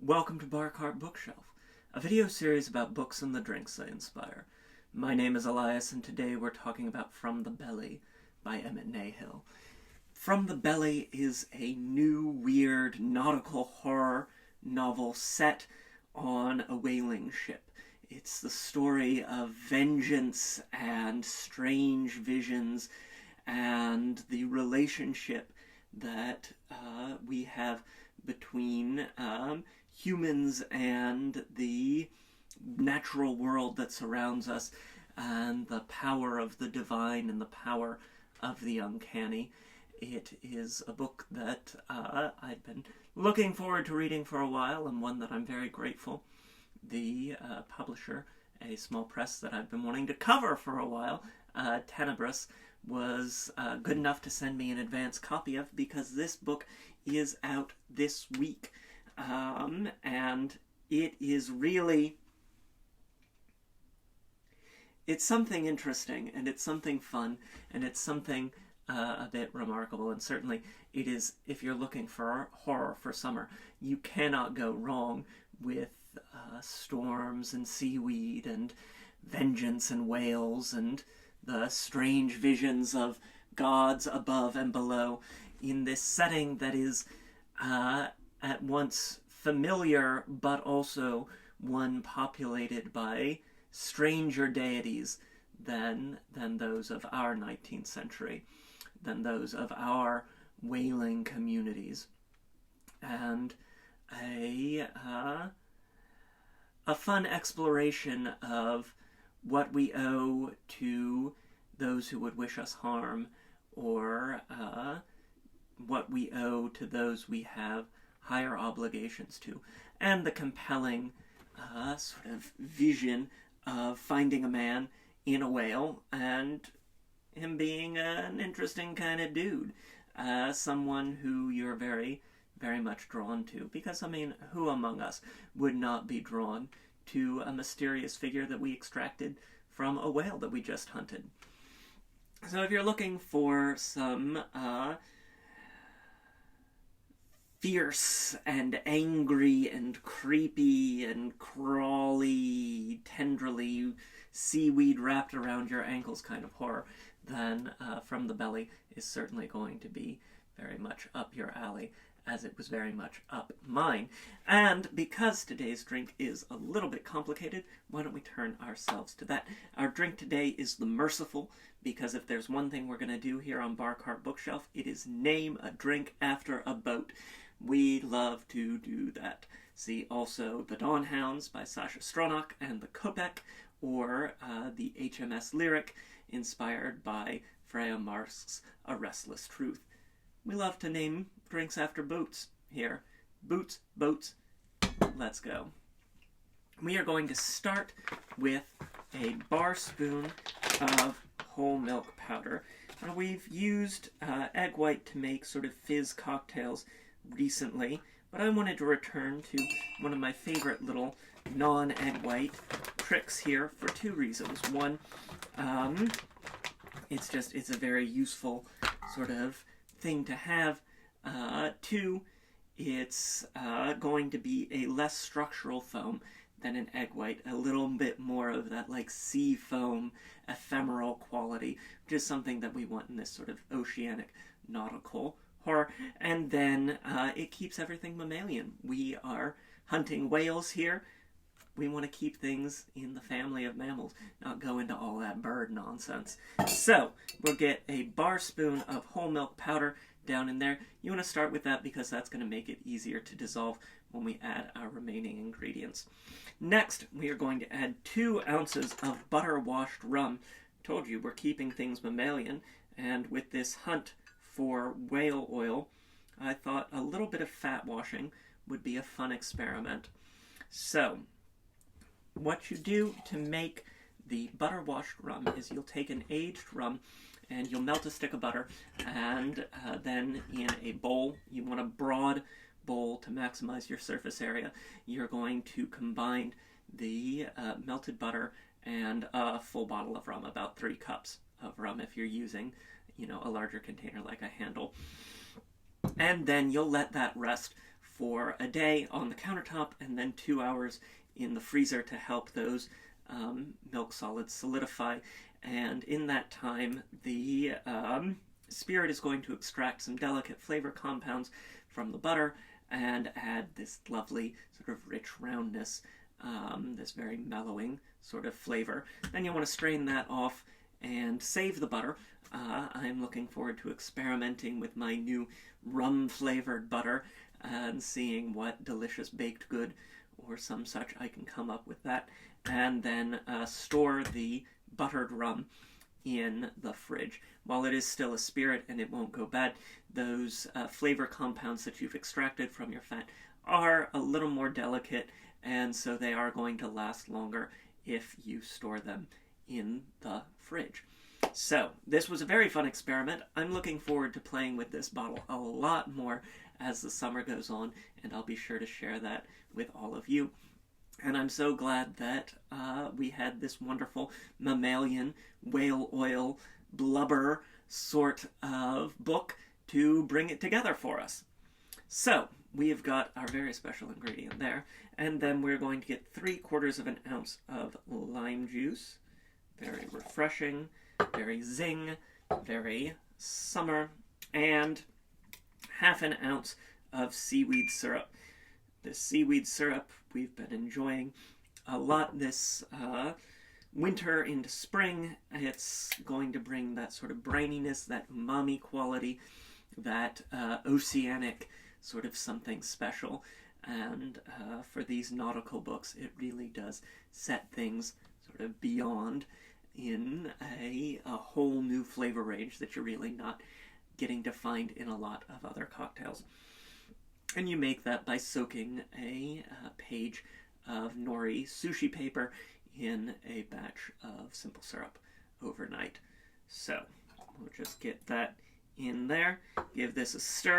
Welcome to Bar Cart Bookshelf, a video series about books and the drinks they inspire. My name is Elias, and today we're talking about From the Belly by Emmett Nahil. From the Belly is a new, weird, nautical horror novel set on a whaling ship. It's the story of vengeance and strange visions and the relationship that we have between humans and the natural world that surrounds us, and the power of the divine and the power of the uncanny. It is a book that I've been looking forward to reading for a while, and one that I'm very grateful the publisher, a small press that I've been wanting to cover for a while, Tenebris, was good enough to send me an advance copy of, because this book is out this week. And it is really... it's something interesting, and it's something fun, and it's something a bit remarkable, and certainly it is, if you're looking for horror for summer, you cannot go wrong with storms and seaweed and vengeance and whales and the strange visions of gods above and below in this setting that is at once familiar but also one populated by stranger deities than those of our 19th century, than those of our whaling communities, and a fun exploration of what we owe to those who would wish us harm, or what we owe to those we have higher obligations to, and the compelling sort of vision of finding a man in a whale and him being an interesting kind of dude, someone who you're very, very much drawn to, because, I mean, who among us would not be drawn to a mysterious figure that we extracted from a whale that we just hunted? So if you're looking for some fierce and angry and creepy and crawly, tenderly, seaweed wrapped around your ankles kind of horror, then From the Belly is certainly going to be very much up your alley, as it was very much up mine. And because today's drink is a little bit complicated, why don't we turn ourselves to that? Our drink today is the Merciful, because if there's one thing we're going to do here on Bar Cart Bookshelf, it is name a drink after a boat. We love to do that. See also The Dawn Hounds by Sasha Stronach and the Kopek, or the HMS Lyric, inspired by Freya Marsk's A Restless Truth. We love to name drinks after boats here. Boots, boats, let's go. We are going to start with a bar spoon of whole milk powder. Now, we've used egg white to make sort of fizz cocktails recently, but I wanted to return to one of my favorite little non-egg white tricks here for two reasons. One, it's a very useful sort of thing to have. Two, it's going to be a less structural foam than an egg white, a little bit more of that like sea foam ephemeral quality, which is something that we want in this sort of oceanic nautical horror. And then it keeps everything mammalian. We are hunting whales here. We want to keep things in the family of mammals, not go into all that bird nonsense. So we'll get a bar spoon of whole milk powder down in there. You want to start with that because that's going to make it easier to dissolve when we add our remaining ingredients. Next, we are going to add 2 ounces of butter-washed rum. Told you, we're keeping things mammalian, and with this hunt for whale oil, I thought a little bit of fat washing would be a fun experiment. So, what you do to make the butter-washed rum is you'll take an aged rum and you'll melt a stick of butter, and then in a bowl, you want a broad bowl to maximize your surface area. You're going to combine the melted butter and a full bottle of rum, about 3 cups of rum if you're using, a larger container like a handle. And then you'll let that rest for a day on the countertop and then 2 hours in the freezer to help those milk solids solidify. And in that time, the spirit is going to extract some delicate flavor compounds from the butter and add this lovely sort of rich roundness, this very mellowing sort of flavor. Then you want to strain that off and save the butter. I'm looking forward to experimenting with my new rum-flavored butter and seeing what delicious baked good or some such I can come up with that. And then store the buttered rum in the fridge. While it is still a spirit and it won't go bad, those flavor compounds that you've extracted from your fat are a little more delicate, and so they are going to last longer if you store them in the fridge. So, this was a very fun experiment. I'm looking forward to playing with this bottle a lot more as the summer goes on, and I'll be sure to share that with all of you. And I'm so glad that we had this wonderful mammalian whale oil blubber sort of book to bring it together for us. So, we have got our very special ingredient there, and then we're going to get 3/4 of an ounce of lime juice. Very refreshing, very zing, very summer, and 1/2 ounce of seaweed syrup. This seaweed syrup we've been enjoying a lot this winter into spring. It's going to bring that sort of brininess, that umami quality, that oceanic sort of something special. And for these nautical books, it really does set things sort of beyond in a whole new flavor range that you're really not getting to find in a lot of other cocktails. And you make that by soaking a page of nori sushi paper in a batch of simple syrup overnight. So we'll just get that in there, give this a stir.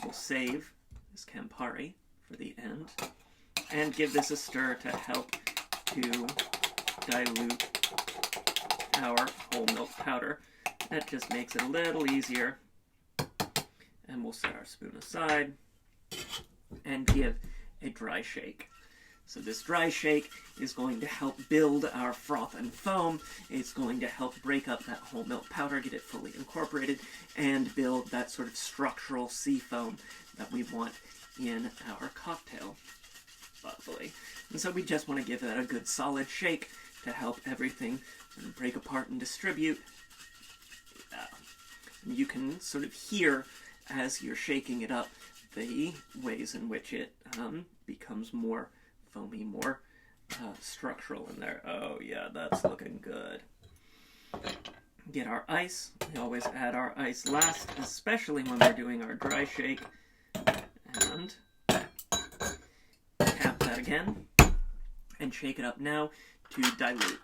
We'll save this Campari for the end, and give this a stir to help to dilute our whole milk powder. That just makes it a little easier. And we'll set our spoon aside and give a dry shake. So this dry shake is going to help build our froth and foam. It's going to help break up that whole milk powder, get it fully incorporated, and build that sort of structural sea foam that we want in our cocktail. Lovely. And so we just want to give that a good solid shake to help everything break apart and distribute. You can sort of hear as you're shaking it up the ways in which it becomes more foamy, more structural in there. Oh yeah, that's looking good. Get our ice. We always add our ice last, especially when we're doing our dry shake. And tap that again. And shake it up now to dilute.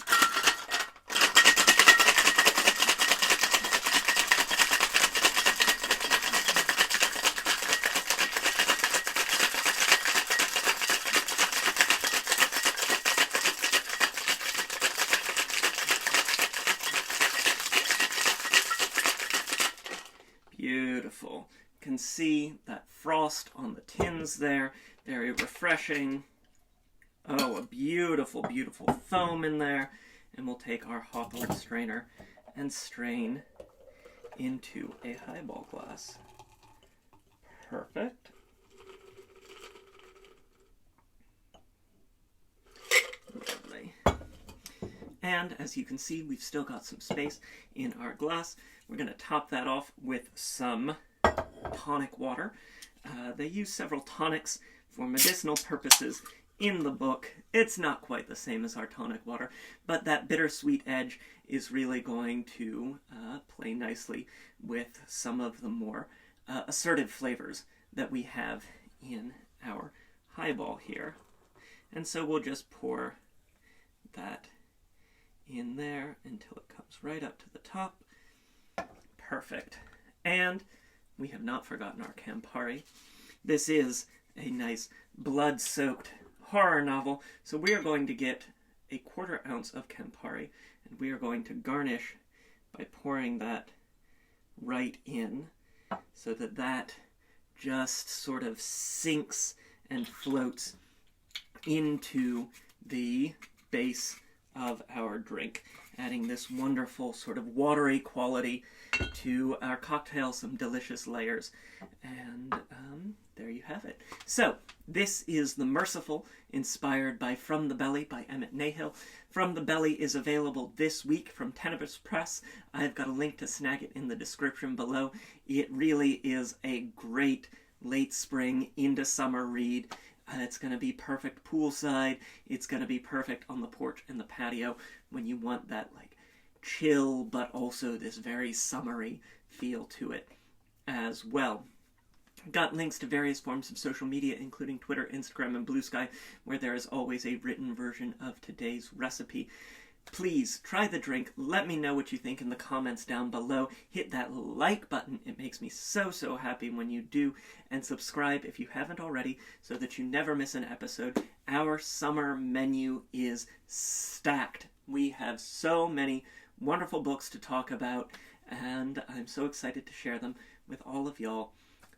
Beautiful. You can see that frost on the tins there. Very refreshing. Oh, a beautiful, beautiful foam in there. And we'll take our Hawthorne strainer and strain into a highball glass. Perfect. Lovely. And as you can see, we've still got some space in our glass. We're going to top that off with some tonic water. They use several tonics for medicinal purposes in the book. It's not quite the same as our tonic water, but that bittersweet edge is really going to play nicely with some of the more assertive flavors that we have in our highball here. And so we'll just pour that in there until it comes right up to the top. Perfect. And we have not forgotten our Campari. This is a nice blood-soaked horror novel, so we are going to get a 1/4 ounce of Campari, and we are going to garnish by pouring that right in so that that just sort of sinks and floats into the base of our drink, adding this wonderful sort of watery quality to our cocktail, some delicious layers, and there you have it. So, this is the Merciful, inspired by From the Belly by Emmett Nahil. From the Belly is available this week from Tenebris Press. I've got a link to snag it in the description below. It really is a great late spring into summer read. It's going to be perfect poolside. It's going to be perfect on the porch and the patio when you want that like chill but also this very summery feel to it as well. Got links to various forms of social media, including Twitter, Instagram, and Blue Sky, where there is always a written version of today's recipe. Please try the drink. Let me know what you think in the comments down below. Hit that like button. It makes me so happy when you do. And subscribe if you haven't already so that you never miss an episode. Our summer menu is stacked. We have so many wonderful books to talk about, and I'm so excited to share them with all of y'all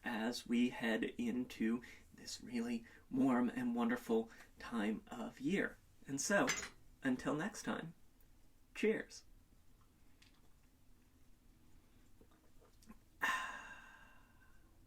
as we head into this really warm and wonderful time of year. And so, until next time, cheers.